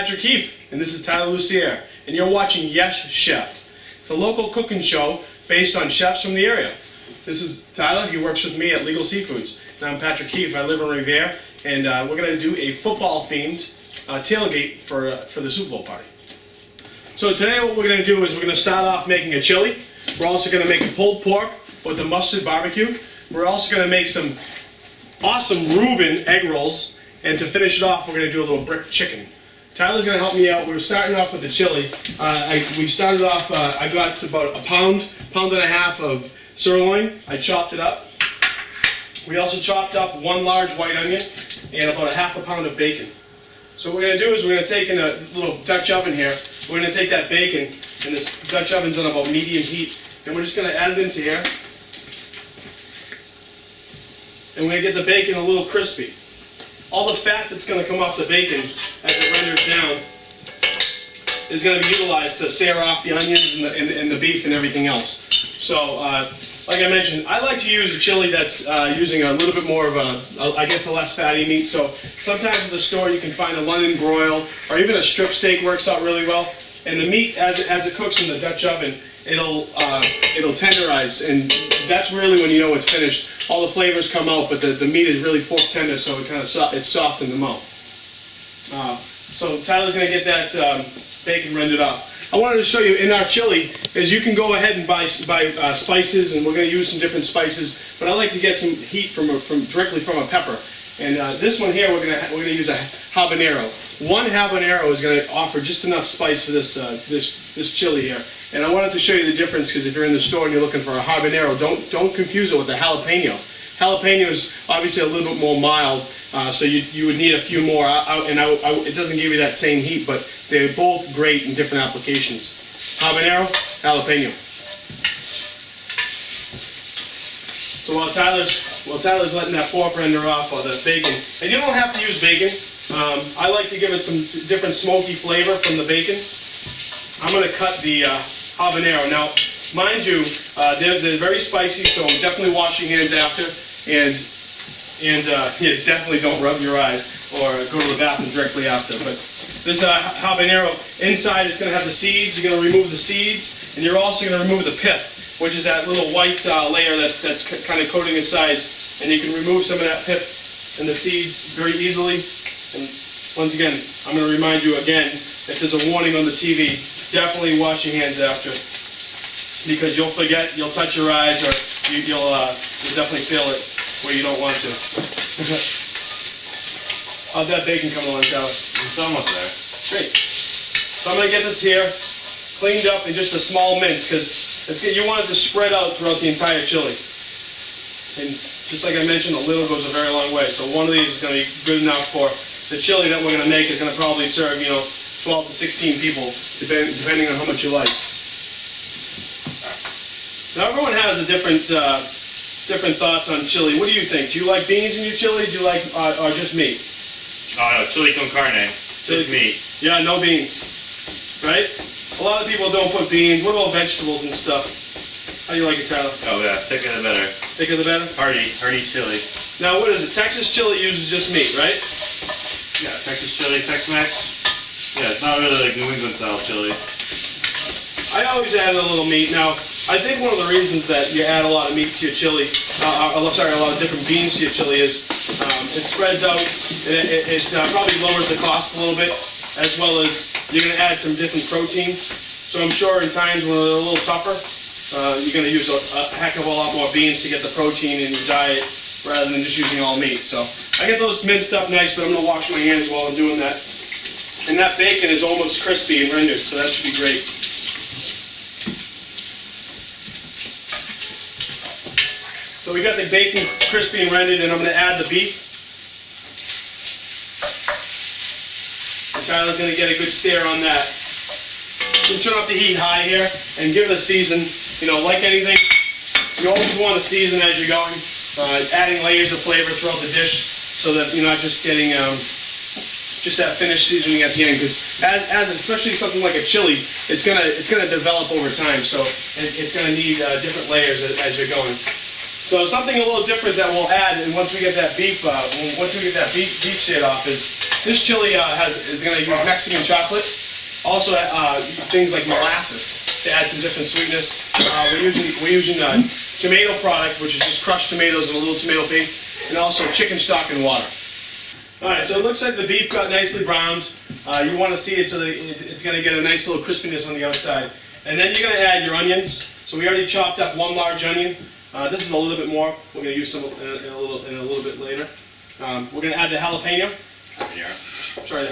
Patrick Keefe, and this is Tyler Lucier, and you're watching Yes Chef. It's a local cooking show based on chefs from the area. This is Tyler, he works with me at Legal Seafoods, and I'm Patrick Keefe. I live in Revere, and we're going to do a football-themed tailgate for the Super Bowl party. So today what we're going to do is we're going to start off making a chili. We're also going to make a pulled pork with the mustard barbecue. We're also going to make some awesome Reuben egg rolls, and to finish it off we're going to do a little brick chicken. Tyler's going to help me out. We're starting off with the chili. We started off, I got about a pound and a half of sirloin. I chopped it up. We also chopped up one large white onion and about a half a pound of bacon. So what we're going to do is we're going to take in a little Dutch oven here. We're going to take that bacon, and this Dutch oven's on about medium heat, and we're just going to add it into here. And we're going to get the bacon a little crispy. All the fat that's going to come off the bacon as it renders down is going to be utilized to sear off the onions and the beef and everything else. So, like I mentioned, I like to use a chili that's using a little bit more of I guess a less fatty meat. So sometimes at the store you can find a London broil or even a strip steak works out really well. And the meat, as it cooks in the Dutch oven, it'll tenderize, and that's really when you know it's finished. All the flavors come out, but the meat is really fork tender, so it it's soft in the mouth. So Tyler's going to get that bacon rendered off. I wanted to show you in our chili is you can go ahead and buy spices, and we're going to use some different spices. But I like to get some heat directly from a pepper. And this one here we're going to use a habanero. One habanero is going to offer just enough spice for this this chili here. And I wanted to show you the difference, because if you're in the store and you're looking for a habanero, don't confuse it with a jalapeno. Jalapeno is obviously a little bit more mild, so you would need a few more. It doesn't give you that same heat, but they're both great in different applications. Habanero, jalapeno. So while Tyler's letting that pork render off, or the bacon, and you don't have to use bacon. I like to give it some different smoky flavor from the bacon. I'm going to cut the habanero. Now, mind you, they're very spicy, so definitely wash your hands after, and yeah, definitely don't rub your eyes or go to the bathroom directly after. But this habanero, inside it's going to have the seeds. You're going to remove the seeds, and you're also going to remove the pith, which is that little white layer that's kind of coating the sides, and you can remove some of that pith and the seeds very easily. And once again, I'm going to remind you again, if there's a warning on the TV, definitely wash your hands after, because you'll forget, you'll touch your eyes, or you'll definitely feel it where you don't want to. How's that bacon coming along, Tyler? It's almost there. Great. So I'm going to get this here cleaned up in just a small mince, because you want it to spread out throughout the entire chili. And just like I mentioned, a little goes a very long way. So one of these is going to be good enough for the chili that we're going to make. Is going to probably serve, 12 to 16 people, depending on how much you like. Now everyone has a different thoughts on chili. What do you think? Do you like beans in your chili? Do you like or just meat? Oh no, chili con carne. Just meat. Yeah, no beans. Right? A lot of people don't put beans. What about vegetables and stuff? How do you like it, Tyler? Oh yeah, thicker the better. Thicker the better? Hearty chili. Now what is it? Texas chili uses just meat, right? Yeah, Texas chili, Tex-Mex. Yeah, it's not really like New England style chili. I always add a little meat. Now, I think one of the reasons that you add a lot of meat to your chili, a lot of different beans to your chili is it spreads out. It probably lowers the cost a little bit, as well as you're going to add some different protein. So I'm sure in times when they're a little tougher, you're going to use a heck of a lot more beans to get the protein in your diet, rather than just using all meat. So I get those minced up nice, but I'm going to wash my hands while I'm doing that. And that bacon is almost crispy and rendered, so that should be great. So we got the bacon crispy and rendered, and I'm going to add the beef. And Tyler's going to get a good sear on that. You turn up the heat high here and give it a season. Like anything, you always want to season as you're going, adding layers of flavor throughout the dish, so that you're not just getting just that finished seasoning at the end. Because especially something like a chili, it's gonna develop over time, so it's gonna need different layers as you're going. So something a little different that we'll add, and once we get that beef seared off, is This chili is going to use Mexican chocolate. Also, things like molasses to add some different sweetness. We're using tomato product, which is just crushed tomatoes and a little tomato paste, and also chicken stock and water. All right, so it looks like the beef got nicely browned. You want to see it so that it's going to get a nice little crispiness on the outside. And then you're going to add your onions. So we already chopped up 1 large onion. This is a little bit more. We're going to use some in a little bit later. We're going to add the jalapeno. Sorry,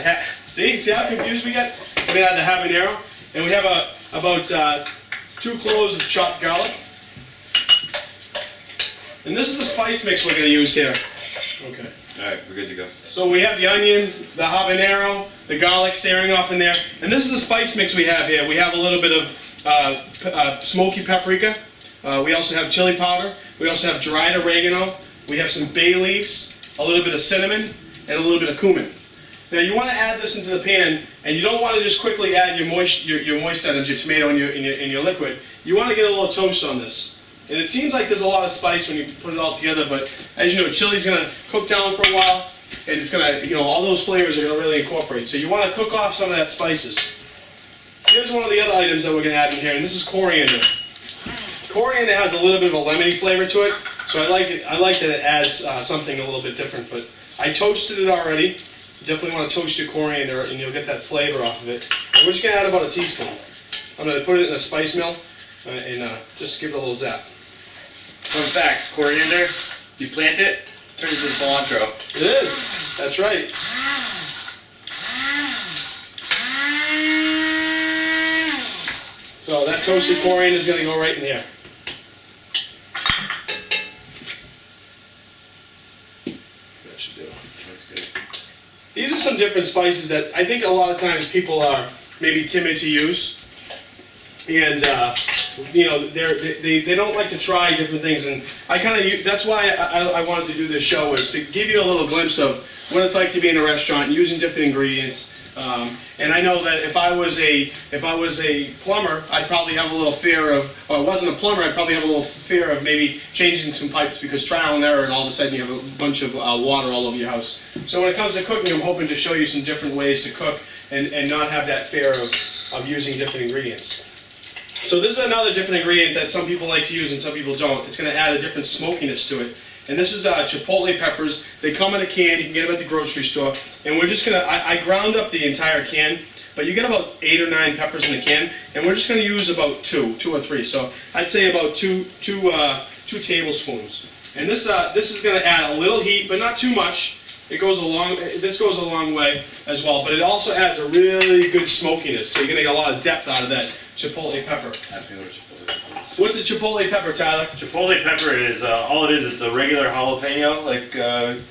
see how confused we get? We're going to add the habanero, and we have about 2 cloves of chopped garlic. And this is the spice mix we're going to use here. Okay. All right, we're good to go. So we have the onions, the habanero, the garlic searing off in there, and this is the spice mix we have here. We have a little bit of smoky paprika. We also have chili powder. We also have dried oregano. We have some bay leaves, a little bit of cinnamon, and a little bit of cumin. Now you want to add this into the pan, and you don't want to just quickly add your moist items, your tomato and your liquid. You want to get a little toast on this. And it seems like there's a lot of spice when you put it all together, but as you know, chili's going to cook down for a while, and it's going to, all those flavors are going to really incorporate. So you want to cook off some of that spices. Here's one of the other items that we're going to add in here, and this is coriander. Coriander has a little bit of a lemony flavor to it, so I like that it adds something a little bit different. But I toasted it already. You definitely want to toast your coriander, and you'll get that flavor off of it. And we're just going to add about a teaspoon. I'm going to put it in a spice mill and just give it a little zap. Fun fact, coriander, you plant it, turns into cilantro. It is. That's right. So that toasted coriander is going to go right in here. That should do. These are some different spices that I think a lot of times people are maybe timid to use. And they don't like to try different things, and that's why I wanted to do this show, is to give you a little glimpse of what it's like to be in a restaurant using different ingredients. And I know that if I was a plumber, I'd probably have a little fear of, or I wasn't a plumber, I'd probably have a little fear of maybe changing some pipes, because trial and error, and all of a sudden you have a bunch of water all over your house. So when it comes to cooking, I'm hoping to show you some different ways to cook and not have that fear of using different ingredients. So this is another different ingredient that some people like to use and some people don't. It's going to add a different smokiness to it. And this is chipotle peppers. They come in a can. You can get them at the grocery store. And we're just going to, I ground up the entire can, but you get about 8 or 9 peppers in a can. And we're just going to use about 2 or 3. So I'd say about 2 tablespoons. And this is going to add a little heat, but not too much. This goes a long way as well, but it also adds a really good smokiness. So you're going to get a lot of depth out of that chipotle pepper. Ask me what chipotle pepper is. What's a chipotle pepper, Tyler? Chipotle pepper is, all it is, it's a regular jalapeno, like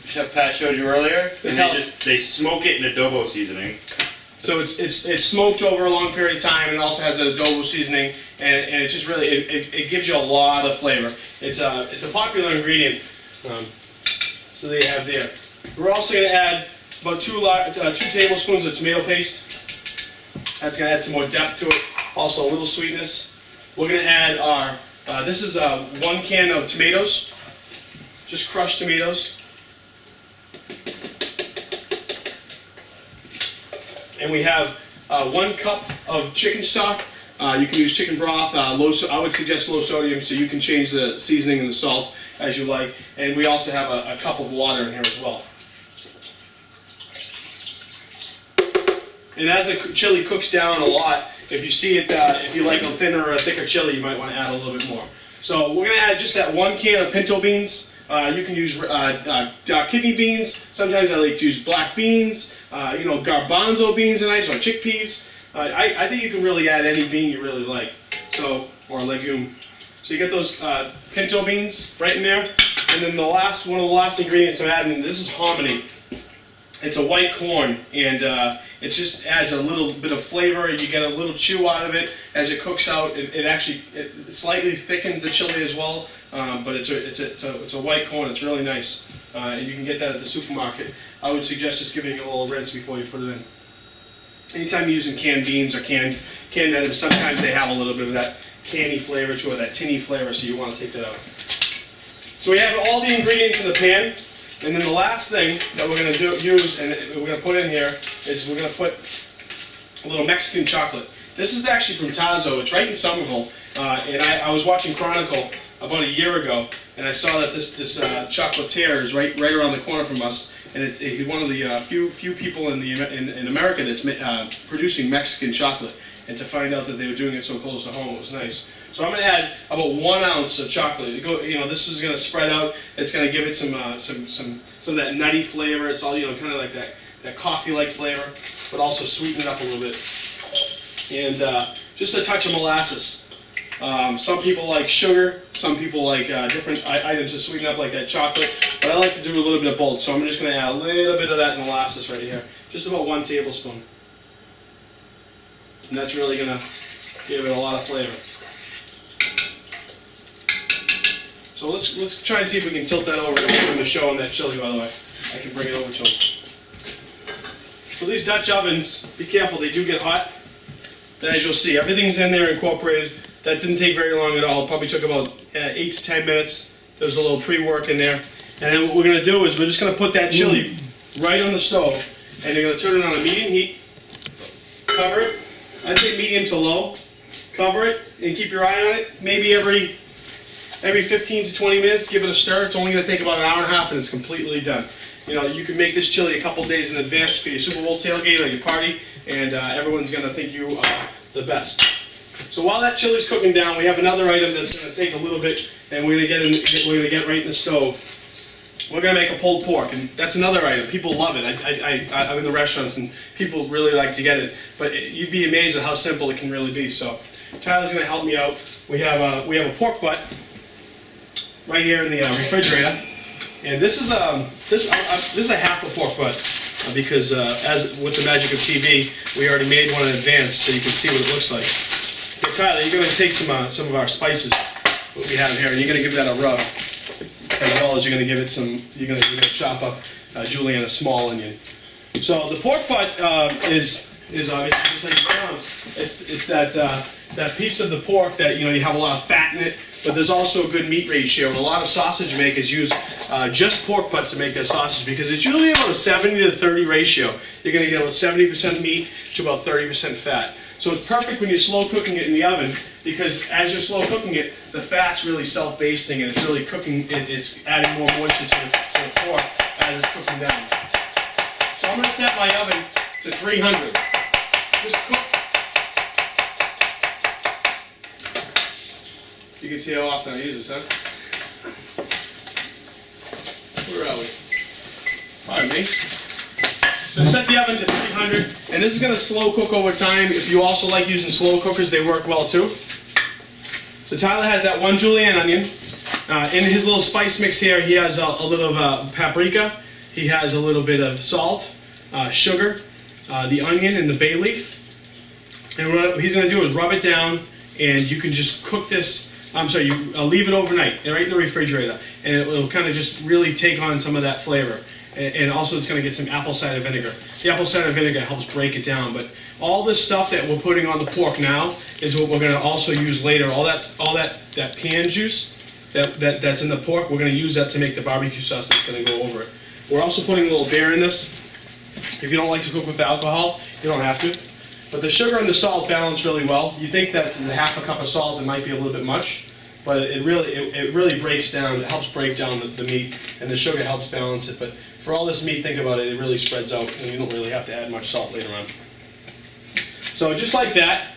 Chef Pat showed you earlier. And they smoke it in adobo seasoning. So it's smoked over a long period of time, and it also has an adobo seasoning, and it just really, it gives you a lot of flavor. It's a popular ingredient, so they have there. We're also going to add about 2 tablespoons of tomato paste. That's going to add some more depth to it. Also a little sweetness. We're going to add our, this is 1 can of tomatoes. Just crushed tomatoes. And we have 1 cup of chicken stock. You can use chicken broth. I would suggest low sodium, so you can change the seasoning and the salt as you like. And we also have a cup of water in here as well. And as the chili cooks down a lot, if you see it, if you like a thinner or a thicker chili, you might want to add a little bit more. So we're going to add just that 1 can of pinto beans. You can use kidney beans. Sometimes I like to use black beans. Garbanzo beans are nice, or chickpeas. I think you can really add any bean you really like, or legume. So you get those pinto beans right in there. And then one of the last ingredients I'm adding, this is hominy. It's a white corn, and it just adds a little bit of flavor. You get a little chew out of it as it cooks out. It actually slightly thickens the chili as well, but it's a white corn. It's really nice, and you can get that at the supermarket. I would suggest just giving it a little rinse before you put it in. Anytime you're using canned beans or canned items, sometimes they have a little bit of that canny flavor to it, that tinny flavor, so you want to take that out. So we have all the ingredients in the pan. And then the last thing that we're going to use and we're going to put in here is we're going to put a little Mexican chocolate. This is actually from Tazo. It's right in Somerville. And I was watching Chronicle about a year ago, and I saw that this chocolatier is right around the corner from us. And he's one of the few people in America that's producing Mexican chocolate. And to find out that they were doing it so close to home, it was nice. So I'm going to add about 1 ounce of chocolate. This is going to spread out. It's going to give it some of that nutty flavor. It's all kind of like that coffee-like flavor, but also sweeten it up a little bit. And just a touch of molasses. Some people like sugar. Some people like different items to sweeten up, like that chocolate. But I like to do a little bit of both. So I'm just going to add a little bit of that molasses right here, just about 1 tablespoon. And that's really going to give it a lot of flavor. So let's try and see if we can tilt that over and to show them that chili, by the way. I can bring it over to them. So these Dutch ovens, be careful, they do get hot. And as you'll see, everything's in there incorporated. That didn't take very long at all. It probably took about 8 to 10 minutes. There's a little pre-work in there. And then what we're going to do is we're just going to put that chili right on the stove. And you're going to turn it on a medium heat. Cover it. I'd say medium to low. Cover it and keep your eye on it. Maybe every 15 to 20 minutes, give it a stir. It's only going to take about an hour and a half and it's completely done. You can make this chili a couple days in advance for your Super Bowl tailgate or your party, and everyone's going to think you are the best. So while that chili's cooking down, we have another item that's going to take a little bit, and we're going to get right in the stove. We're going to make a pulled pork, and that's another item. People love it. I'm in the restaurants, and people really like to get it. But you'd be amazed at how simple it can really be. So Tyler's going to help me out. We have a pork butt right here in the refrigerator, and this is a half a pork butt because as with the magic of TV, we already made one in advance, so you can see what it looks like. Okay, Tyler, you're going to take some of our spices, what we have here, and you're going to give that a rub, as well as you're going to give it some. You're going to chop up julienne, a small onion. So the pork butt is obviously just like it sounds. It's that piece of the pork that you have a lot of fat in it, but there's also a good meat ratio. And a lot of sausage makers use just pork butt to make their sausage because it's usually about a 70 to 30 ratio. You're going to get about 70% meat to about 30% fat. So it's perfect when you're slow cooking it in the oven because as you're slow cooking it, the fat's really self-basting and it's really cooking. It's adding more moisture to the pork as it's cooking down. So I'm going to set my oven to 300. Just cook. You can see how often I use this, huh? Where are we? Pardon me. So set the oven to 300, and this is going to slow cook over time. If you also like using slow cookers, they work well too. So Tyler has that 1 julienne onion. In his little spice mix here, he has a little paprika. He has a little bit of salt, sugar, the onion, and the bay leaf. And what he's going to do is rub it down, and you can just cook this. You leave it overnight, right in the refrigerator, and it will kind of just really take on some of that flavor. And also it's going to get some apple cider vinegar. The apple cider vinegar helps break it down, but all this stuff that we're putting on the pork now is what we're going to also use later. All that pan juice that's in the pork, we're going to use that to make the barbecue sauce that's going to go over it. We're also putting a little beer in this. If you don't like to cook with alcohol, you don't have to. But the sugar and the salt balance really well. You think that the half a cup of salt, it might be a little bit much, but it really breaks down. It helps break down the meat, and the sugar helps balance it. But for all this meat, think about it, it really spreads out, and you don't really have to add much salt later on. So just like that,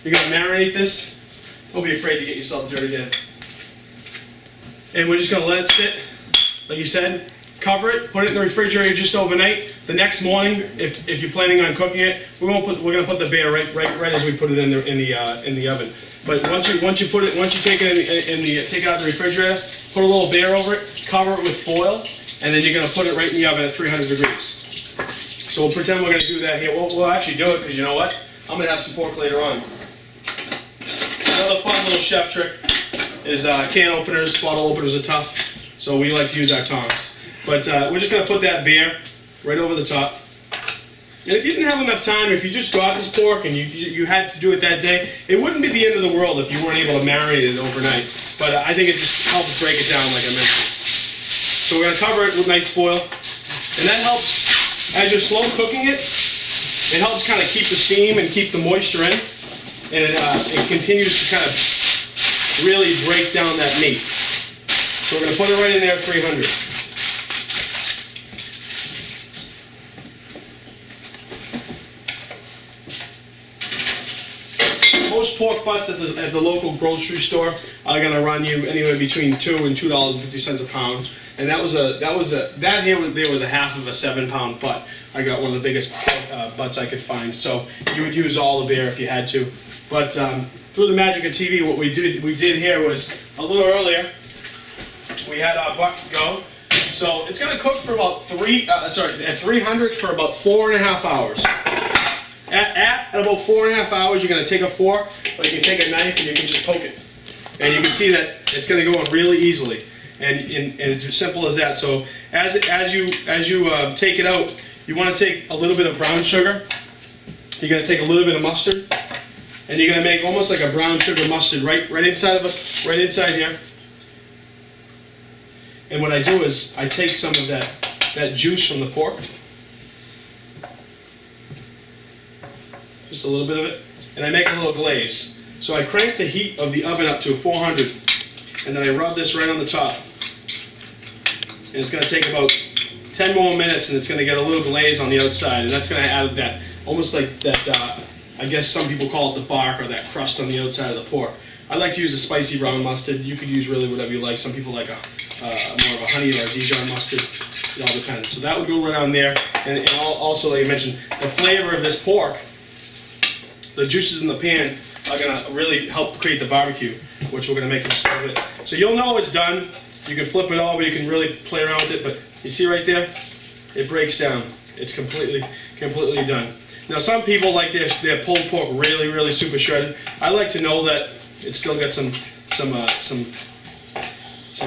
you're going to marinate this. Don't be afraid to get yourself dirty there. And we're just going to let it sit, like you said. Cover it, put it in the refrigerator just overnight. The next morning, if you're planning on cooking it, we're gonna put the beer right as we put it in the oven. But once you take it take it out of the refrigerator, put a little beer over it, cover it with foil, and then you're gonna put it right in the oven at 300 degrees. So we'll pretend we're gonna do that here. We'll actually do it because you know what? I'm gonna have some pork later on. Another fun little chef trick is can openers. Bottle openers are tough, so we like to use our tongs. But we're just going to put that beer right over the top. And if you didn't have enough time, if you just got this pork and you had to do it that day, it wouldn't be the end of the world if you weren't able to marinate it overnight. But I think it just helps break it down like I mentioned. So we're gonna cover it with nice foil, and that helps as you're slow cooking it. It helps kind of keep the steam and keep the moisture in, and it continues to kind of really break down that meat. So we're gonna put it right in there at 300. Most pork butts at the local grocery store are going to run you anywhere between $2 and $2.50 a pound, and that was a half of a 7-pound butt. I got one of the biggest butts I could find, so you would use all the bear if you had to. But through the magic of TV, what we did here was a little earlier. We had our butt go, so it's going to cook for about at 300 for about 4.5 hours. At about 4.5 hours, you're going to take a fork, or you can take a knife and you can just poke it. And you can see that it's going to go in really easily. And it's as simple as that. So as you take it out, you want to take a little bit of brown sugar. You're going to take a little bit of mustard. And you're going to make almost like a brown sugar mustard right inside here. And what I do is I take some of that juice from the pork. Just a little bit of it, and I make a little glaze. So I crank the heat of the oven up to 400, and then I rub this right on the top. And it's going to take about 10 more minutes, and it's going to get a little glaze on the outside, and that's going to add that, almost like that, I guess some people call it the bark or that crust on the outside of the pork. I like to use a spicy brown mustard. You could use really whatever you like. Some people like more of a honey or a Dijon mustard. It all depends. So that would go right on there, and also, like I mentioned, the flavor of this pork, the juices in the pan are going to really help create the barbecue, which we're going to make just a little bit. So you'll know it's done. You can flip it over, you can really play around with it, but you see right there? It breaks down. It's completely done. Now some people like their pulled pork really super shredded. I like to know that it's still got some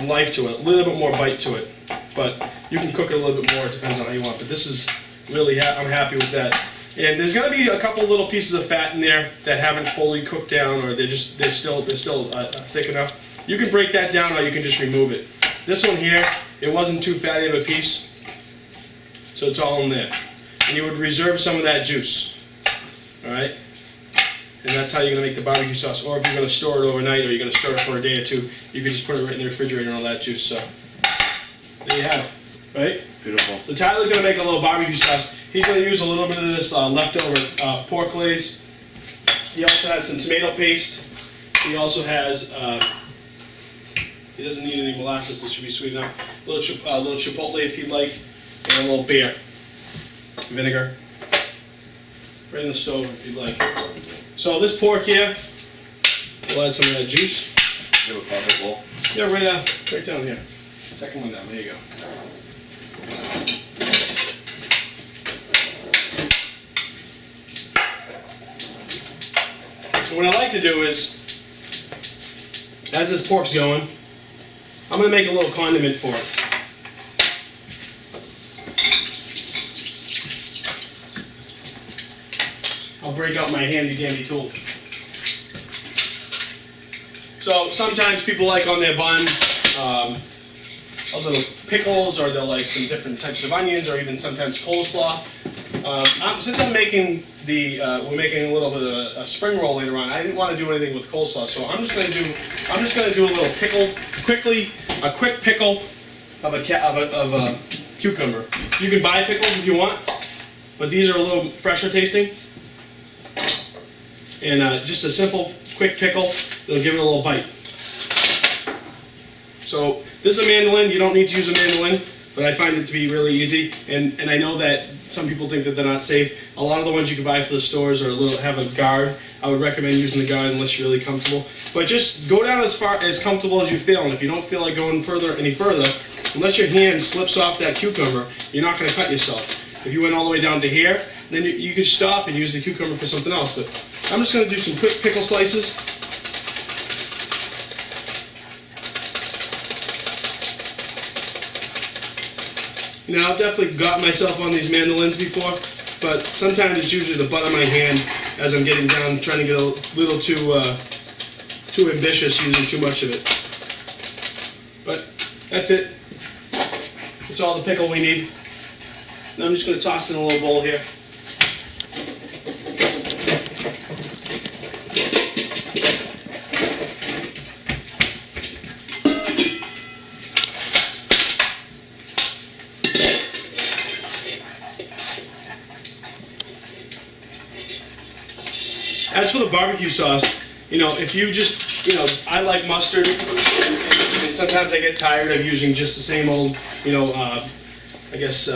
life to it, a little bit more bite to it. But you can cook it a little bit more, it depends on how you want. But this is really, I'm happy with that. And there's going to be a couple little pieces of fat in there that haven't fully cooked down, or they're still thick enough. You can break that down, or you can just remove it. This one here, it wasn't too fatty of a piece, so it's all in there. And you would reserve some of that juice, all right? And that's how you're going to make the barbecue sauce. Or if you're going to store it overnight, or you're going to store it for a day or two, you can just put it right in the refrigerator and all that juice. So there you have it, right? Beautiful. So Tyler's going to make a little barbecue sauce. He's going to use a little bit of this leftover pork glaze. He also has some tomato paste. He also has, he doesn't need any molasses, this should be sweet enough. A little chipotle if you'd like, and a little beer. Vinegar. Right in the stove if you'd like. So this pork here, we'll add some of that juice. You have a carpet bowl? Yeah, right down here. Second one down, there you go. What I like to do is, as this pork's going, I'm going to make a little condiment for it. I'll break out my handy dandy tool. So sometimes people like on their bun a little pickles, or they'll like some different types of onions, or even sometimes coleslaw. Since I'm making we're making a little bit of a spring roll later on, I didn't want to do anything with coleslaw, so I'm just going to do a little pickle, a quick pickle of a cucumber. You can buy pickles if you want, but these are a little fresher tasting. And just a simple, quick pickle, it'll give it a little bite. So this is a mandolin. You don't need to use a mandolin, but I find it to be really easy. And I know that some people think that they're not safe. A lot of the ones you can buy for the stores are have a guard. I would recommend using the guard unless you're really comfortable. But just go down as comfortable as you feel. And if you don't feel like going any further, unless your hand slips off that cucumber, you're not going to cut yourself. If you went all the way down to here, then you could stop and use the cucumber for something else. But I'm just going to do some quick pickle slices. You know, I've definitely got myself on these mandolins before, but sometimes it's usually the butt of my hand as I'm getting down, trying to get a little too ambitious using too much of it. But that's it. It's all the pickle we need. Now I'm just going to toss in a little bowl here. As for the barbecue sauce, you know, if you just, you know, I like mustard, and sometimes I get tired of using just the same old, you know, I guess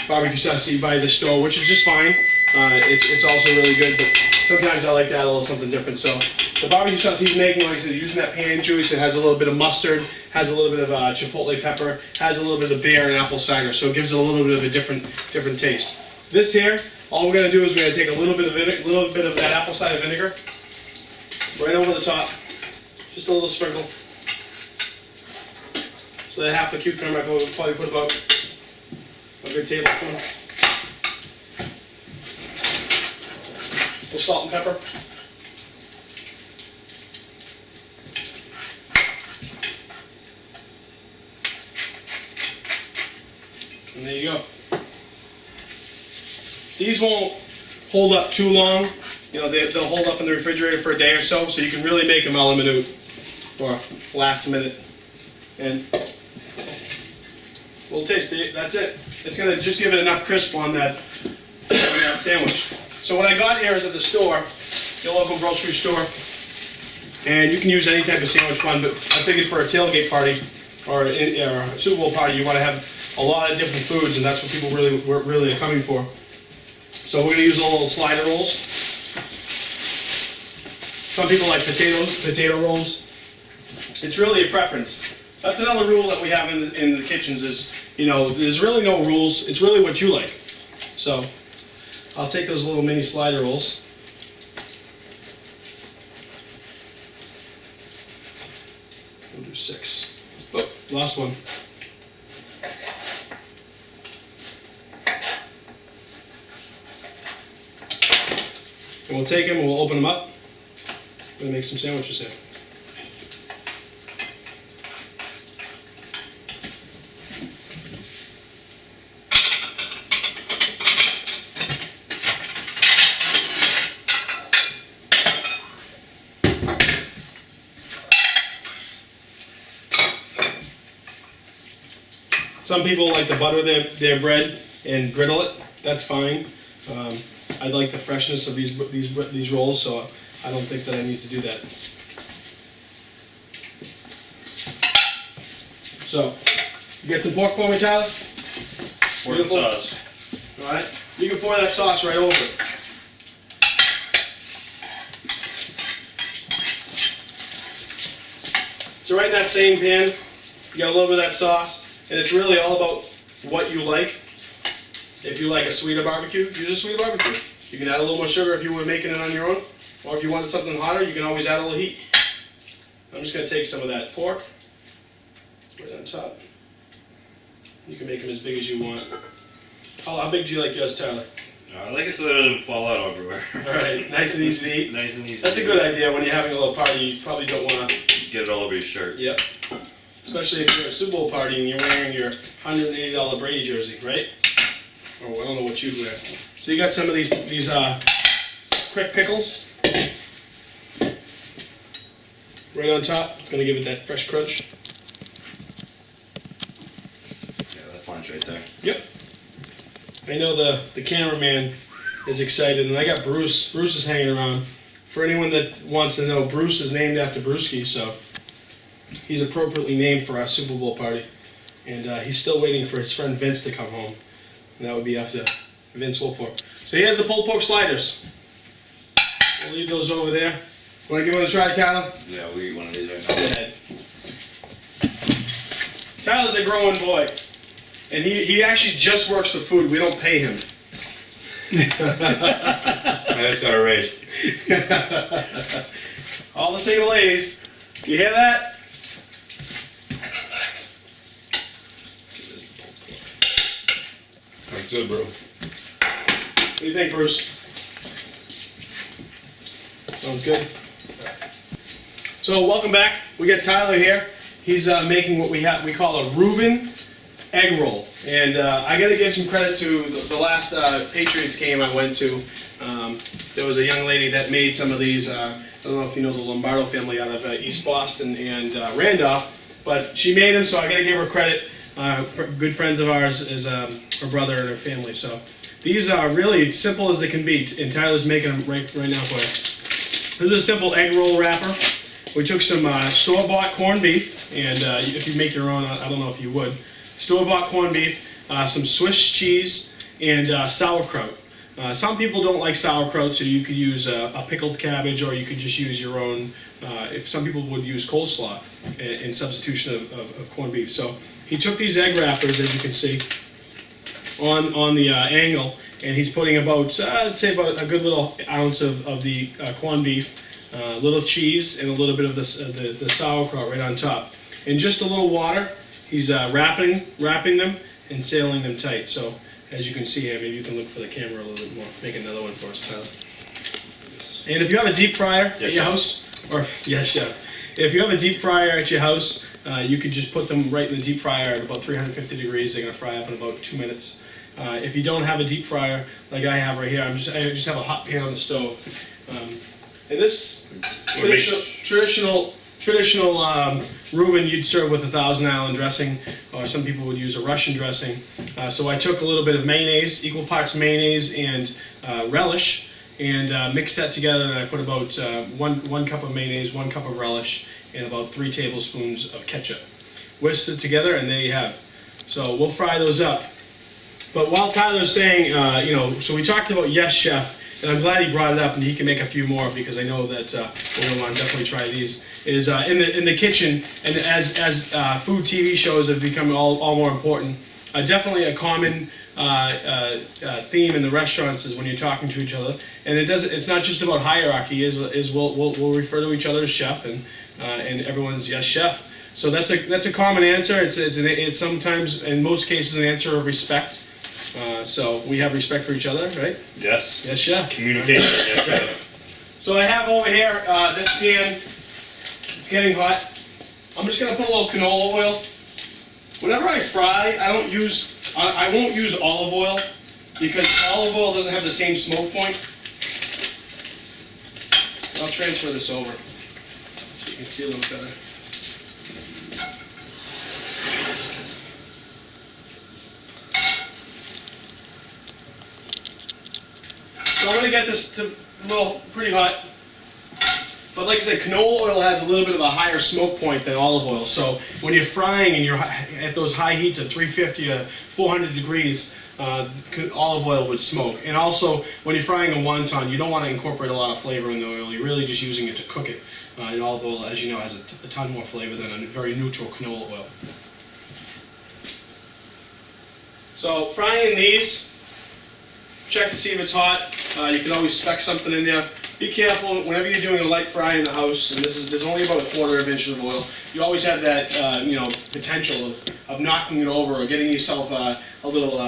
barbecue sauce you buy at the store, which is just fine. It's also really good, but sometimes I like to add a little something different. So the barbecue sauce he's making, like I said, using that pan juice, it has a little bit of mustard, has a little bit of chipotle pepper, has a little bit of beer and apple cider, so it gives it a little bit of a different taste. This here, all we're gonna do is we're gonna take a little bit of that apple cider vinegar, right over the top, just a little sprinkle. So that half a cucumber, I would probably put about a good tablespoon. A little salt and pepper. And there you go. These won't hold up too long. You know, they'll hold up in the refrigerator for a day or so you can really make them a la minute or last minute. And we'll taste it. That's it. It's gonna just give it enough crisp on that sandwich. So what I got here is at the store, your local grocery store, and you can use any type of sandwich bun, but I figured for a tailgate party or a Super Bowl party, you want to have a lot of different foods, and that's what people really are coming for. So we're going to use little slider rolls. Some people like potato rolls. It's really a preference. That's another rule that we have in the kitchens is, you know, there's really no rules. It's really what you like. So I'll take those little mini slider rolls. We'll do 6. Oh, lost one. And we'll take them and we'll open them up. We're going to make some sandwiches here. Some people like to butter their bread and griddle it. That's fine. I like the freshness of these rolls, so I don't think that I need to do that. So, you get some pork for me, Tyler? Pour the sauce. All right. You can pour that sauce right over it. So right in that same pan, you got a little bit of that sauce, and it's really all about what you like. If you like a sweeter barbecue, use a sweeter barbecue. You can add a little more sugar if you were making it on your own, or if you wanted something hotter, you can always add a little heat. I'm just going to take some of that pork, right on top. You can make them as big as you want. How big do you like yours, Tyler? I like it so that it doesn't fall out everywhere. All right, nice and easy to eat. Nice and easy. That's a good idea when you're having a little party. You probably don't want to get it all over your shirt. Yep. Especially if you're at a Super Bowl party and you're wearing your $180 Brady jersey, right? Oh, I don't know what you'd wear. So you got some of these quick pickles right on top. It's going to give it that fresh crunch. Yeah, that's lunch right there. Yep. I know the cameraman is excited, and I got Bruce. Bruce is hanging around. For anyone that wants to know, Bruce is named after Brewski, so he's appropriately named for our Super Bowl party. And he's still waiting for his friend Vince to come home. And that would be after Vince Wilfork. So here's the pulled pork sliders. We'll leave those over there. Want to give one a try, Tyler? Yeah, we'll eat one of these right now. Go ahead. Tyler's a growing boy. And he actually just works for food. We don't pay him. I just got a raise. All the single A's. You hear that? That's good, bro. What do you think, Bruce? Sounds good. So welcome back. We got Tyler here. He's making what we call a Reuben egg roll. And I got to give some credit to the last Patriots game I went to. There was a young lady that made some of these. I don't know if you know the Lombardo family out of East Boston and Randolph, but she made them, so I got to give her credit. Good friends of ours is her brother and her family. So these are really simple as they can be, and Tyler's making them right now for you. This is a simple egg roll wrapper. We took some store-bought corned beef, and if you make your own, I don't know if you would. Store-bought corned beef, some Swiss cheese, and sauerkraut. Some people don't like sauerkraut, so you could use a pickled cabbage, or you could just use your own. If some people would use coleslaw in substitution of corned beef. So he took these egg wrappers, as you can see, on the angle, and he's putting about, I'd say about a good little ounce of the corned beef, a little cheese, and a little bit of the sauerkraut right on top. And just a little water, he's wrapping them and sealing them tight. So as you can see here, maybe you can look for the camera a little bit more. Make another one for us, Tyler. And if you have a deep fryer at your house, or yes, chef. If you have a deep fryer at your house, you could just put them right in the deep fryer at about 350 degrees. They're going to fry up in about 2 minutes. If you don't have a deep fryer like I have right here, I just have a hot pan on the stove. And this traditional Reuben you'd serve with a Thousand Island dressing, or some people would use a Russian dressing. So I took a little bit of mayonnaise, equal parts mayonnaise and relish, and mixed that together, and I put about one cup of mayonnaise, 1 cup of relish, and about 3 tablespoons of ketchup. Whisked it together, and there you have. So we'll fry those up. But while Tyler's saying, so we talked about Yes Chef, and I'm glad he brought it up, and he can make a few more because I know that we're going to want to definitely try these. Is in the kitchen, and as food TV shows have become all more important, definitely a common theme in the restaurants is when you're talking to each other, and it's not just about hierarchy. We'll refer to each other as chef, and everyone's yes chef. So that's a common answer. It's sometimes, in most cases, an answer of respect. So we have respect for each other, right? Yes. Yes, chef. Communication. Yes, chef. So I have over here this pan. It's getting hot. I'm just gonna put a little canola oil. Whenever I fry, I won't use olive oil because olive oil doesn't have the same smoke point. I'll transfer this over so you can see a little better. So I'm going to get this to a little pretty hot. But like I said, canola oil has a little bit of a higher smoke point than olive oil. So when you're frying and you're at those high heats of 350 to 400 degrees, olive oil would smoke. And also, when you're frying a wonton, you don't want to incorporate a lot of flavor in the oil. You're really just using it to cook it. And olive oil, as you know, has a ton more flavor than a very neutral canola oil. So frying these, check to see if it's hot. You can always spec something in there. Be careful whenever you're doing a light fry in the house, and there's only about 1/4 inch of oil. You always have that potential of knocking it over or getting yourself a little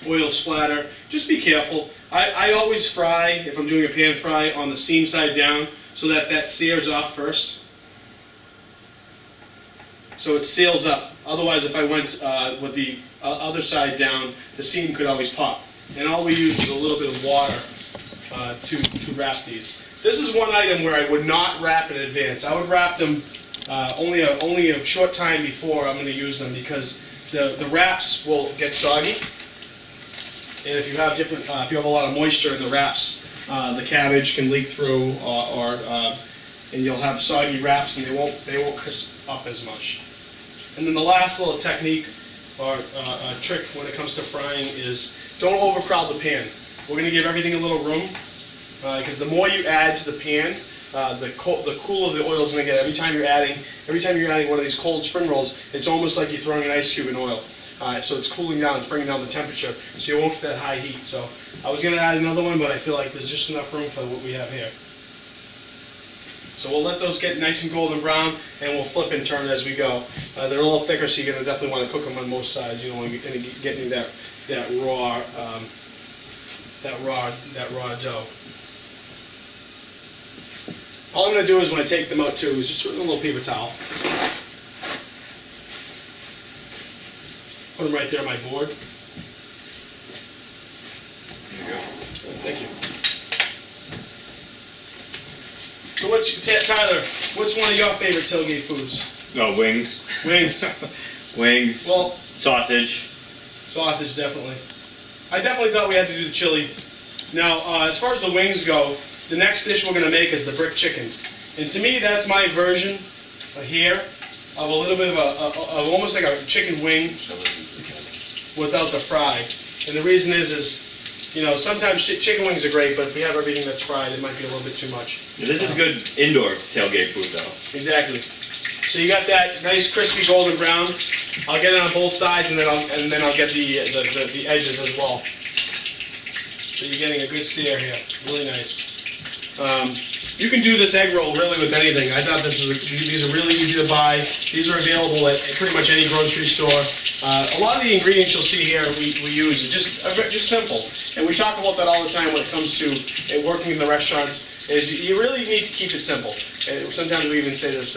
oil splatter. Just be careful. I always fry, if I'm doing a pan fry, on the seam side down so that sears off first. So it seals up. Otherwise, if I went with the other side down, the seam could always pop. And all we use is a little bit of water to wrap these. This is one item where I would not wrap in advance. I would wrap them only a short time before I'm going to use them because the wraps will get soggy. And if you have if you have a lot of moisture in the wraps, the cabbage can leak through, and you'll have soggy wraps, and they won't crisp up as much. And then the last little technique or trick when it comes to frying is don't overcrowd the pan. We're going to give everything a little room because the more you add to the pan, the cooler the oil is going to get. Every time you're adding one of these cold spring rolls, it's almost like you're throwing an ice cube in oil. So it's cooling down, it's bringing down the temperature, so you won't get that high heat. So I was going to add another one, but I feel like there's just enough room for what we have here. So we'll let those get nice and golden brown, and we'll flip and turn as we go. They're a little thicker, so you're going to definitely want to cook them on both sides. You don't want to get any of that raw dough. All I'm going to do is when I take them out too is just put in a little paper towel. put them right there on my board. There you go. Thank you. So Tyler, what's one of your favorite tailgate foods? Oh, wings. Wings. Wings. Well, Sausage. sausage, definitely. I definitely thought we had to do the chili. Now, as far as the wings go, the next dish we're going to make is the brick chicken. And to me, that's my version here of a little bit of almost like a chicken wing without the fry. And the reason is you know, sometimes chicken wings are great, but if we have everything that's fried, it might be a little bit too much. Yeah, this is good indoor tailgate food, though. Exactly. So you got that nice crispy golden brown. I'll get it on both sides, and then I'll get the edges as well. So you're getting a good sear here. Really nice. You can do this egg roll really with anything. I thought these are really easy to buy. These are available at pretty much any grocery store. A lot of the ingredients you'll see here we use are just simple. And we talk about that all the time when it comes to working in the restaurants, is you really need to keep it simple. And sometimes we even say this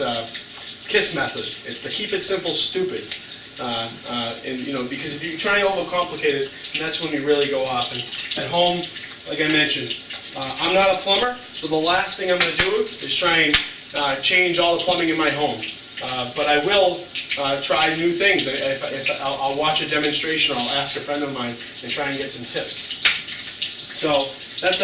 KISS method. It's the keep it simple, stupid. And you know, because if you try and overcomplicate it, that's when you really go off. And at home, like I mentioned, I'm not a plumber, so the last thing I'm going to do is try and change all the plumbing in my home. But I will try new things. If I'll watch a demonstration, or I'll ask a friend of mine and try and get some tips. So that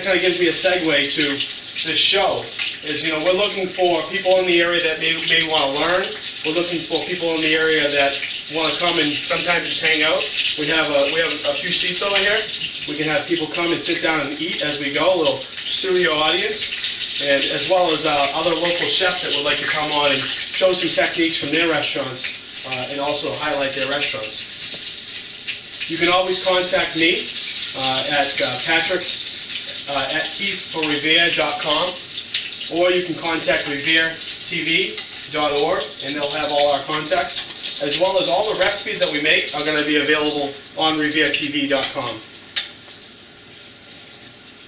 kind of gives me a segue to this show. Is, you know, we're looking for people in the area that may want to learn. We're looking for people in the area that want to come and sometimes just hang out. We have a few seats over here. We can have people come and sit down and eat as we go, a little studio audience, and as well as other local chefs that would like to come on and show some techniques from their restaurants and also highlight their restaurants. You can always contact me at Patrick at KeithForRevere.com, or you can contact RevereTV.org, and they'll have all our contacts, as well as all the recipes that we make are going to be available on RevereTV.com.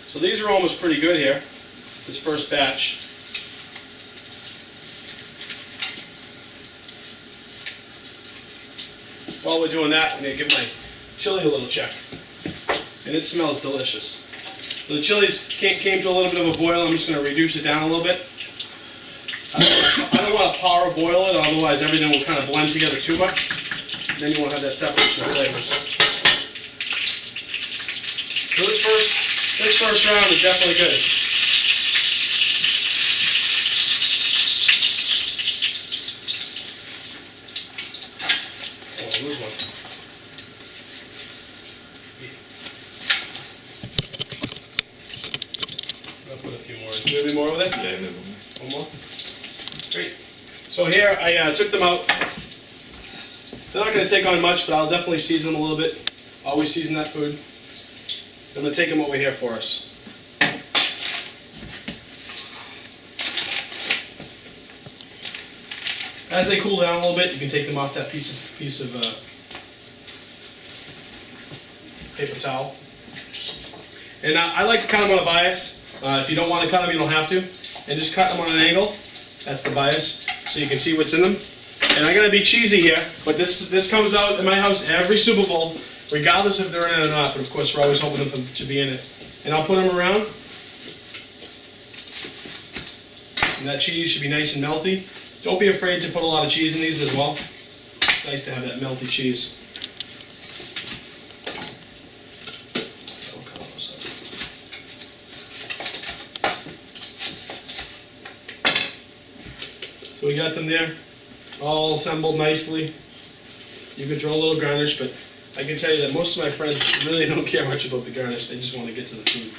So these are almost pretty good here, this first batch. While we're doing that, I'm going to give my chili a little check. And it smells delicious. So the chilies came to a little bit of a boil. I'm just going to reduce it down a little bit. I don't want to power boil it, otherwise everything will kind of blend together too much. Then you won't have that separation of flavors. So this first round is definitely good. Oh, I'll lose one. I'll put a few more. Maybe more with it? Yeah, maybe. One more? Great. So here, I took them out. They're not going to take on much, but I'll definitely season them a little bit. Always season that food. I'm going to take them over here for us. As they cool down a little bit, you can take them off that piece of paper towel. And I like to cut them on a bias. If you don't want to cut them, you don't have to. And just cut them on an angle. That's the bias, so you can see what's in them. And I'm going to be cheesy here, but this comes out in my house every Super Bowl, regardless if they're in it or not. But of course, we're always hoping them to be in it. And I'll put them around. And that cheese should be nice and melty. Don't be afraid to put a lot of cheese in these as well. It's nice to have that melty cheese. So we got them there, all assembled nicely. You can throw a little garnish, but I can tell you that most of my friends really don't care much about the garnish. They just want to get to the food.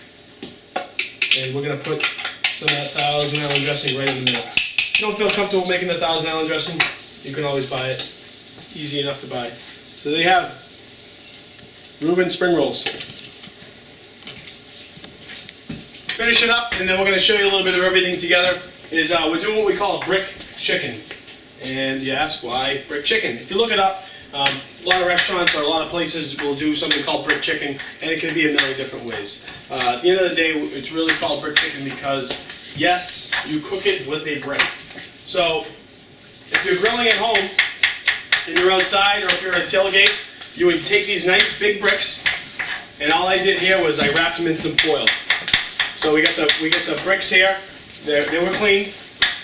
And we're going to put some of that Thousand Island dressing right in the middle. If you don't feel comfortable making the Thousand Island dressing, you can always buy it. It's easy enough to buy. So there you have Reuben spring rolls. Finish it up, and then we're going to show you a little bit of everything together. We're doing what we call a brick chicken. And you ask, why brick chicken? If you look it up, a lot of restaurants or a lot of places will do something called brick chicken, and it can be a million different ways. At the end of the day, it's really called brick chicken because, yes, you cook it with a brick. So, if you're grilling at home, and you're outside, or if you're at a tailgate, you would take these nice big bricks, and all I did here was I wrapped them in some foil. So we got the bricks here. They were cleaned,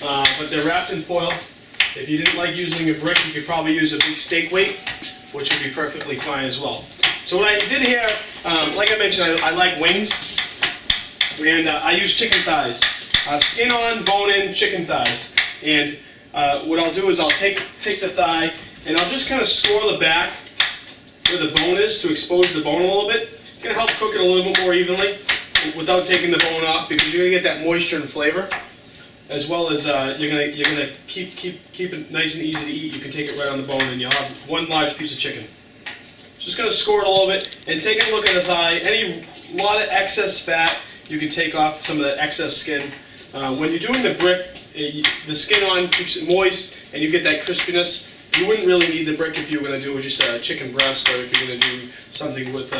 but they're wrapped in foil. If you didn't like using a brick, you could probably use a big steak weight, which would be perfectly fine as well. So what I did here, like I mentioned, I like wings, and I use chicken thighs. Skin on, bone in, chicken thighs. And what I'll do is I'll take the thigh, and I'll just kind of score the back where the bone is to expose the bone a little bit. It's going to help cook it a little bit more evenly without taking the bone off, because you're going to get that moisture and flavor, as well as you're gonna keep it nice and easy to eat. You can take it right on the bone, and you'll have one large piece of chicken. Just gonna score it a little bit, and take a look at the thigh. A lot of excess fat, you can take off some of the excess skin. When you're doing the brick, the skin on keeps it moist, and you get that crispiness. You wouldn't really need the brick if you were gonna do just a chicken breast, or if you're gonna do something with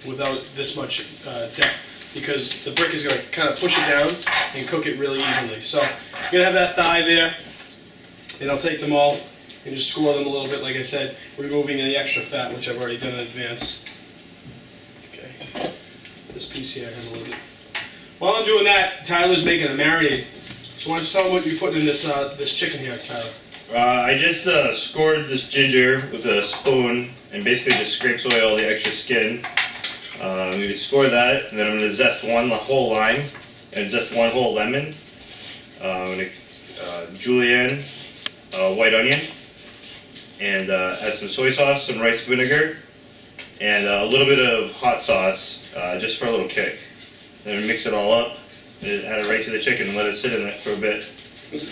without this much depth, because the brick is going to kind of push it down and cook it really evenly. So you're going to have that thigh there, and I'll take them all and just score them a little bit, like I said, removing any extra fat, which I've already done in advance. Okay, this piece here, I have a little bit. While I'm doing that, Tyler's making a marinade. So why don't you tell him what you're putting in this chicken here, Tyler? I just scored this ginger with a spoon and basically just scrapes away all the extra skin. I'm going to score that, and then I'm going to zest one whole lime and zest one whole lemon. I'm going to julienne white onion, and add some soy sauce, some rice vinegar, and a little bit of hot sauce just for a little kick. Then mix it all up and add it right to the chicken and let it sit in it for a bit.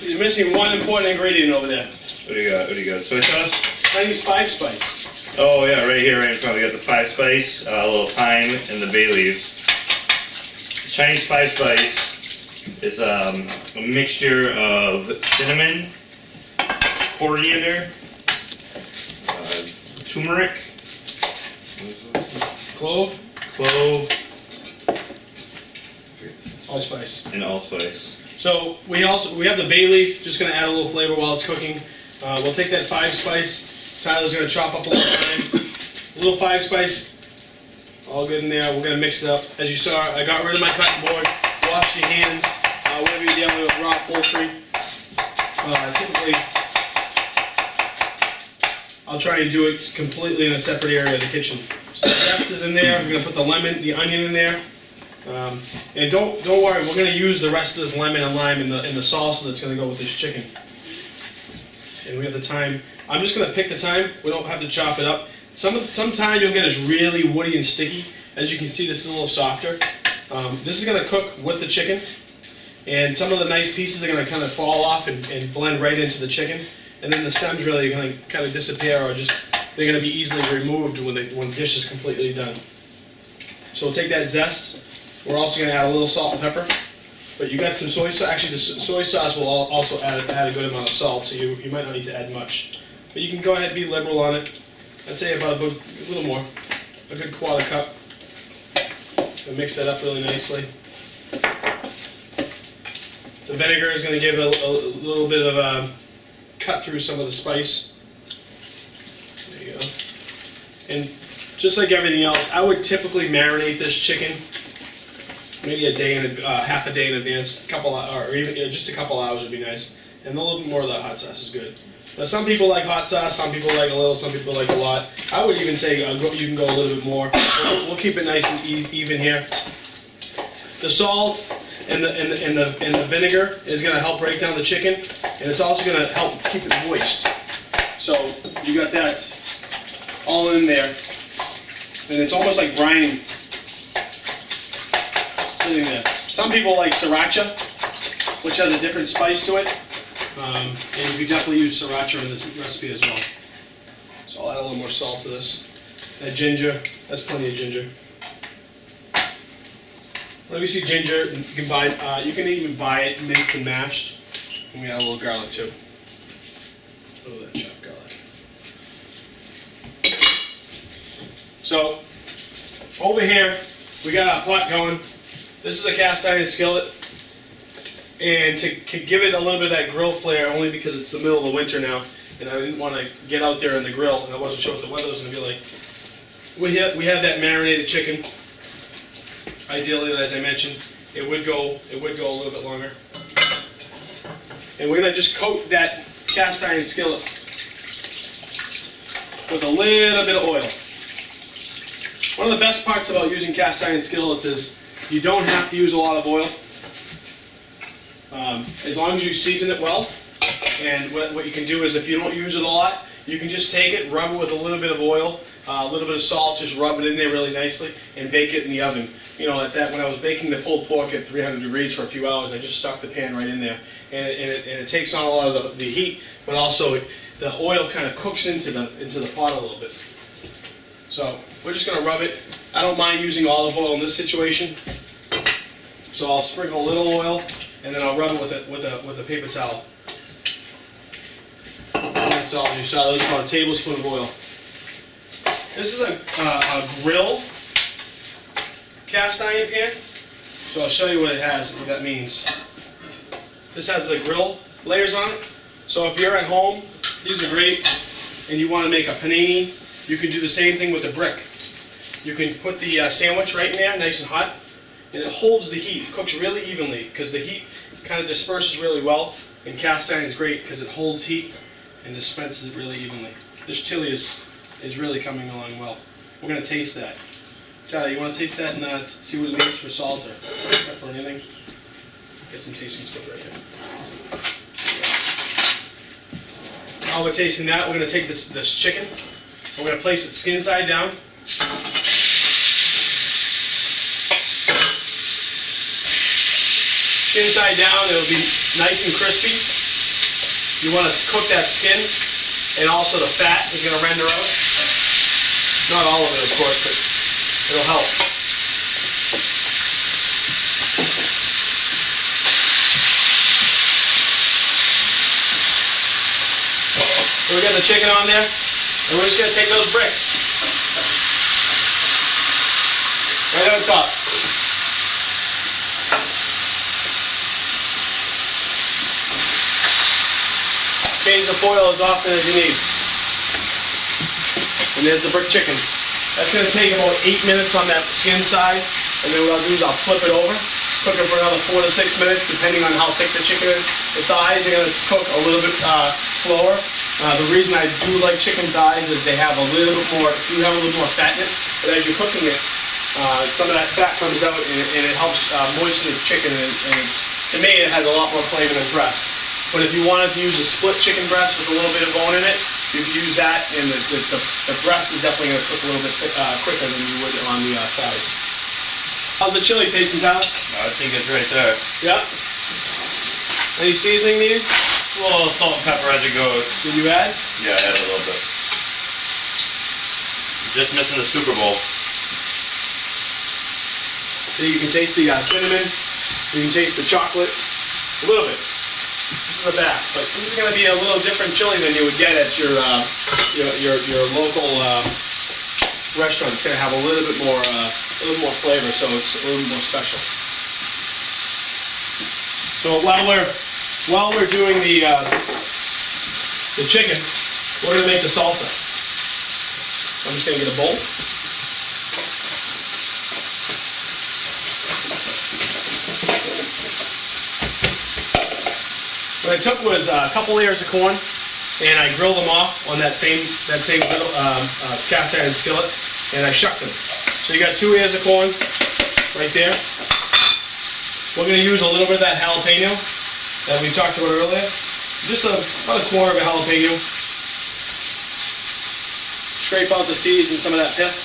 You're missing one important ingredient over there. What do you got? What do you got? Soy sauce? Chinese 5-spice. Oh yeah, right here, right in front. We got the 5-spice, a little thyme, and the bay leaves. Chinese 5-spice is a mixture of cinnamon, coriander, turmeric, Clove, allspice, and allspice. So we have the bay leaf. Just going to add a little flavor while it's cooking. We'll take that 5-spice. Tyler's going to chop up a little thyme, a little 5-spice, all good in there. We're going to mix it up. As you saw, I got rid of my cutting board. Wash your hands whenever you're dealing with raw poultry. Typically, I'll try and do it completely in a separate area of the kitchen. So the rest is in there. I'm going to put the lemon, the onion in there. And don't worry, we're going to use the rest of this lemon and lime in the salsa that's going to go with this chicken. And we have the thyme. I'm just going to pick the thyme. We don't have to chop it up. Some thyme you'll get is really woody and sticky. As you can see, this is a little softer. This is going to cook with the chicken. And some of the nice pieces are going to kind of fall off and blend right into the chicken. And then the stems really are going to kind of disappear, or just they're going to be easily removed when the dish is completely done. So we'll take that zest. We're also going to add a little salt and pepper. But you got some soy sauce. Actually, the soy sauce will also add a good amount of salt, so you might not need to add much. But you can go ahead and be liberal on it. I'd say about a little more, a good quarter cup. And mix that up really nicely. The vinegar is going to give a little bit of a cut through some of the spice. There you go. And just like everything else, I would typically marinate this chicken maybe half a day in advance, or even just a couple hours would be nice. And a little bit more of the hot sauce is good. Now some people like hot sauce, some people like a little, some people like a lot. I would even say you can go a little bit more. We'll keep it nice and even here. The salt and the vinegar is going to help break down the chicken, and it's also going to help keep it moist. So you got that all in there, and it's almost like brining. Sitting there. Some people like sriracha, which has a different spice to it. And you can definitely use sriracha in this recipe as well. So I'll add a little more salt to this. That ginger, that's plenty of ginger. Let me see ginger. You can buy. You can even buy it minced and mashed. And we add a little garlic too. Oh, that chopped garlic. So over here, we got our pot going. This is a cast iron skillet. And to give it a little bit of that grill flair, only because it's the middle of the winter now, and I didn't want to get out there in the grill, and I wasn't sure what the weather was going to be like. We have that marinated chicken. Ideally, as I mentioned, it would go a little bit longer. And we're going to just coat that cast iron skillet with a little bit of oil. One of the best parts about using cast iron skillets is you don't have to use a lot of oil. As long as you season it well. And what you can do is, if you don't use it a lot, you can just take it, rub it with a little bit of oil, a little bit of salt, just rub it in there really nicely, and bake it in the oven. You know, when I was baking the pulled pork at 300 degrees for a few hours, I just stuck the pan right in there. And it takes on a lot of the heat, but also the oil kind of cooks into the pot a little bit. So we're just going to rub it. I don't mind using olive oil in this situation. So I'll sprinkle a little oil, and then I'll rub it with a paper towel. That's all you saw. That was about a tablespoon of oil. This is a grill cast iron pan. So I'll show you what it has, what that means. This has the grill layers on it. So if you're at home, these are great, and you want to make a panini, you can do the same thing with a brick. You can put the sandwich right in there, nice and hot, and it holds the heat. It cooks really evenly because the heat kind of disperses really well. And cast iron is great because it holds heat and dispenses it really evenly. This chili is really coming along well. We're going to taste that. Charlie, you want to taste that and see what it means for salt or pepper or anything? Get some tasting stuff right here. While we're tasting that, we're going to take this chicken. We're going to place it skin side down. Skin side down, it'll be nice and crispy. You want to cook that skin, and also the fat is going to render out. Not all of it, of course, but it'll help. So we got the chicken on there, and we're just going to take those bricks right on top. Change the foil as often as you need. And there's the brick chicken. That's going to take about 8 minutes on that skin side, and then what I'll do is I'll flip it over, cook it for another 4 to 6 minutes, depending on how thick the chicken is. The thighs are going to cook a little bit slower. The reason I do like chicken thighs is they have a little bit more, a little more fat in it, but as you're cooking it, some of that fat comes out and it helps moisten the chicken, and to me it has a lot more flavor than breast. But if you wanted to use a split chicken breast with a little bit of bone in it, you could use that, and the breast is definitely going to cook a little bit quicker than you would on the thighs. How's the chili tasting, Tyler? I think it's right there. Yeah. Any seasoning needed? A little salt and pepper as it goes. Did you add? Yeah, I added a little bit. Just missing the Super Bowl. So you can taste the cinnamon, you can taste the chocolate, a little bit. Just in the back, but this is going to be a little different chili than you would get at your local restaurant. It's going to have a little bit more flavor, so it's a little more special. So while we're doing the chicken, we're going to make the salsa. I'm just going to get a bowl. What I took was a couple layers of corn, and I grilled them off on that same cast iron skillet, and I shucked them. So you got 2 layers of corn right there. We're going to use a little bit of that jalapeno that we talked about earlier. Just about a quarter of a jalapeno. Scrape out the seeds and some of that pith.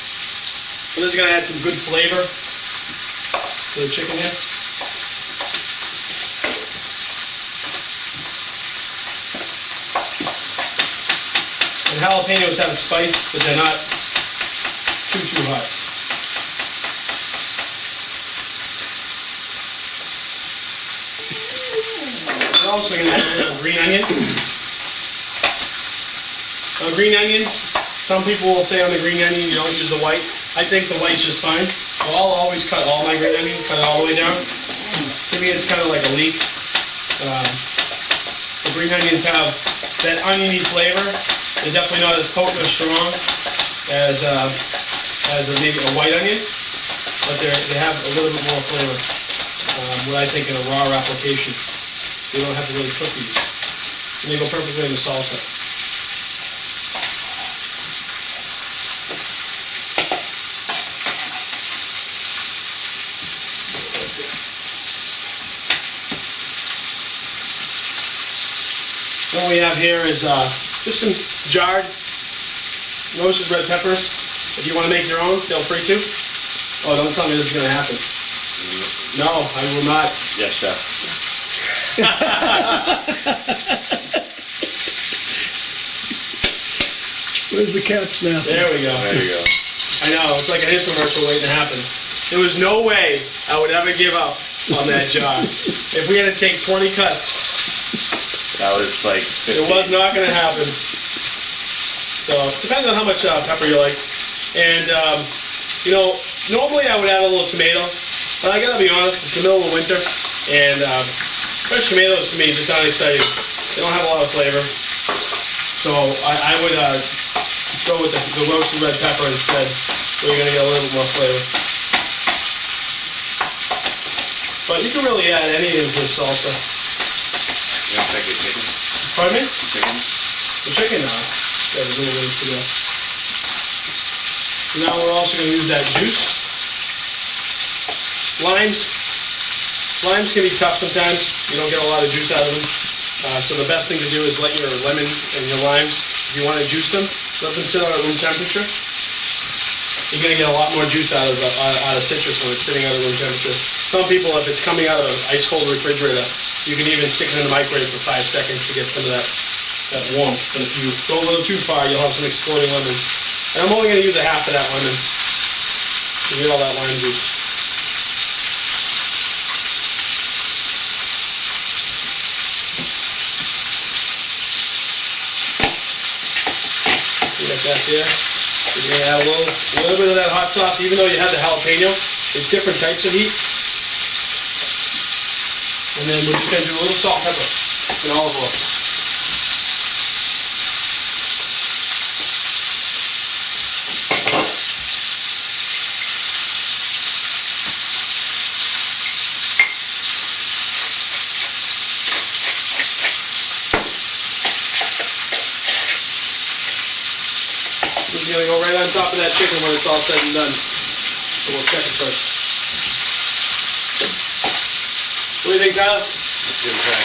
So this is going to add some good flavor to the chicken here. And jalapenos have a spice, but they're not too hot. We're also going to add a little green onion. Now, green onions, some people will say on the green onion you don't use the white. I think the white's just fine. So I'll always cut all my green onion, cut it all the way down. To me, it's kind of like a leek. The green onions have that oniony flavor. They're definitely not as potent or strong as maybe a white onion, but they have a little bit more flavor. What I think in a raw application, you don't have to really cook these, and they go perfectly in the salsa. What we have here is just some jarred roasted red peppers. If you want to make your own, feel free to. Oh, don't tell me this is going to happen. No, I will not. Yes, chef. Where's the caps now? There we go. There you go. I know, it's like an infomercial waiting to happen. There was no way I would ever give up on that jar. If we had to take 20 cuts, That was like 15. it was not going to happen. So, depends on how much pepper you like. And, you know, normally I would add a little tomato, but I gotta be honest, it's the middle of winter, and fresh tomatoes to me just aren't exciting. They don't have a lot of flavor. So, I would go with the roasted red pepper instead, where you're gonna get a little bit more flavor. But you can really add anything to this salsa. You want to take the chicken? Pardon me? Chicken? The chicken now. There's a little ways to go. So now we're also going to use that juice. Limes can be tough sometimes. You don't get a lot of juice out of them. So the best thing to do is let your lemon and your limes, if you want to juice them, let them sit at room temperature. You're going to get a lot more juice out of citrus when it's sitting at room temperature. Some people, if it's coming out of an ice cold refrigerator, you can even stick it in the microwave for 5 seconds to get some of that warmth. But if you go a little too far, you'll have some exploding lemons. And I'm only going to use a half of that lemon to get all that lime juice. You got that there. You're going to add a little bit of that hot sauce, even though you have the jalapeno. It's different types of heat. And then we're just going to do a little salt, pepper, and olive oil. This is going to go right on top of that chicken when it's all said and done. So we'll check it first. What do you think, Tyler? Let's give it a try.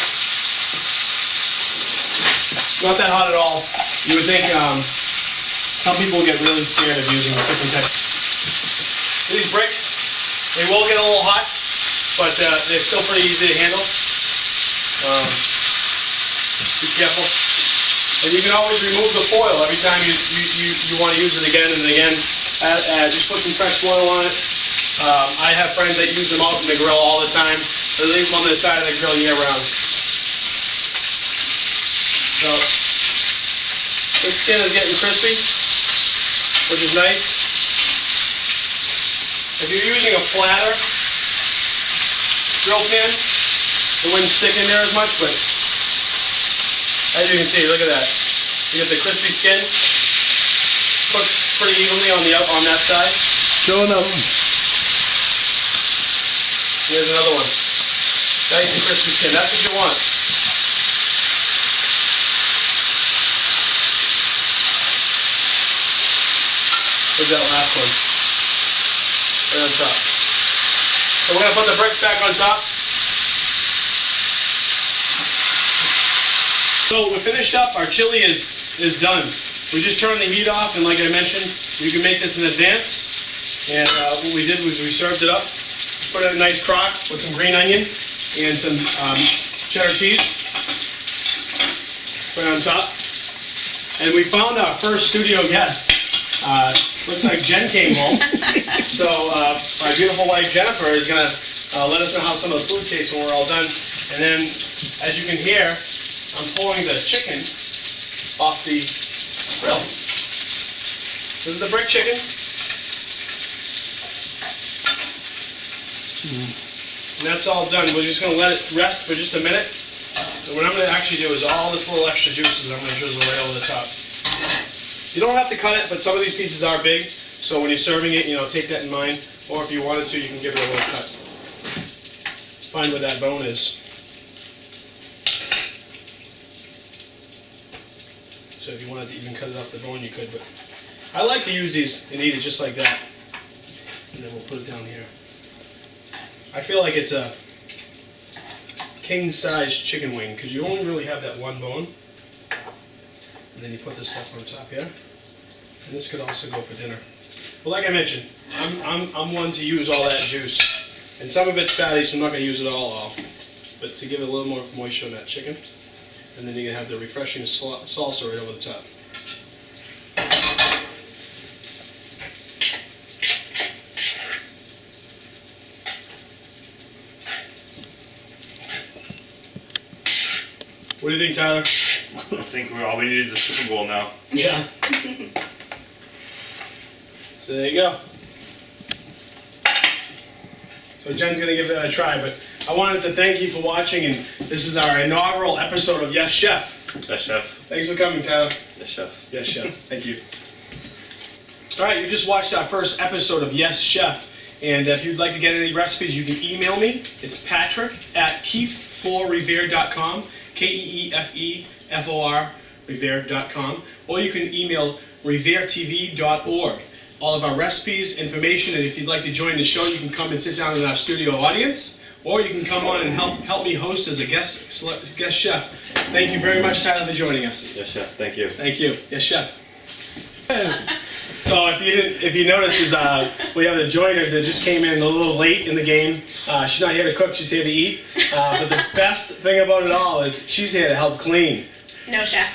Not that hot at all. You would think some people get really scared of using different types. These bricks, they will get a little hot, but they're still pretty easy to handle. Be careful. And you can always remove the foil every time you want to use it again and again. Just put some fresh foil on it. I have friends that use them out in the grill all the time. They leave them on the side of the grill year round. So, this skin is getting crispy, which is nice. If you're using a flatter grill pan, it wouldn't stick in there as much, but as you can see, look at that. You get the crispy skin, cooked pretty evenly on that side. Showing up. Here's another one. Nice and crispy skin. That's what you want. Where's that last one? Right on top. So we're going to put the bricks back on top. So we're finished up. Our chili is done. We just turned the heat off, and like I mentioned, you can make this in advance. And what we did was we served it up. Put it in a nice crock with some green onion and some cheddar cheese right on top. And we found our first studio guest. Looks like Jen came home. So my beautiful wife Jennifer is going to let us know how some of the food tastes when we're all done. And then, as you can hear, I'm pulling the chicken off the grill. This is the brick chicken. And that's all done. We're just going to let it rest for just a minute. And what I'm going to actually do is all this little extra juices I'm going to drizzle right over the top. You don't have to cut it, but some of these pieces are big, so when you're serving it, take that in mind. Or if you wanted to, you can give it a little cut. Find where that bone is. So if you wanted to even cut it off the bone, you could, but I like to use these and eat it just like that. And then we'll put it down here. I feel like it's a king-size chicken wing because you only really have that one bone. And then you put this stuff on top here. And this could also go for dinner. But like I mentioned, I'm one to use all that juice. And some of it's fatty, so I'm not going to use it all. But to give it a little more moisture on that chicken. And then you can have the refreshing salsa right over the top. What do you think, Tyler? I think all we need is a Super Bowl now. Yeah. So there you go. So Jen's going to give that a try, but I wanted to thank you for watching, and this is our inaugural episode of Yes Chef. Yes, chef. Thanks for coming, Tyler. Yes, chef. Yes, Chef. Thank you. All right, you just watched our first episode of Yes Chef, and if you'd like to get any recipes, you can email me. It's patrick@keefforrevere.com, KEEFEFOR revere.com, or you can email reveretv.org. All of our recipes, information, and if you'd like to join the show, you can come and sit down in our studio audience, or you can come on and help me host as a guest chef. Thank you very much, Tyler, for joining us. Yes, chef. Thank you. Thank you. Yes, chef. So if you noticed, is we have a joiner that just came in a little late in the game. She's not here to cook; she's here to eat. But the best thing about it all is she's here to help clean. No, chef.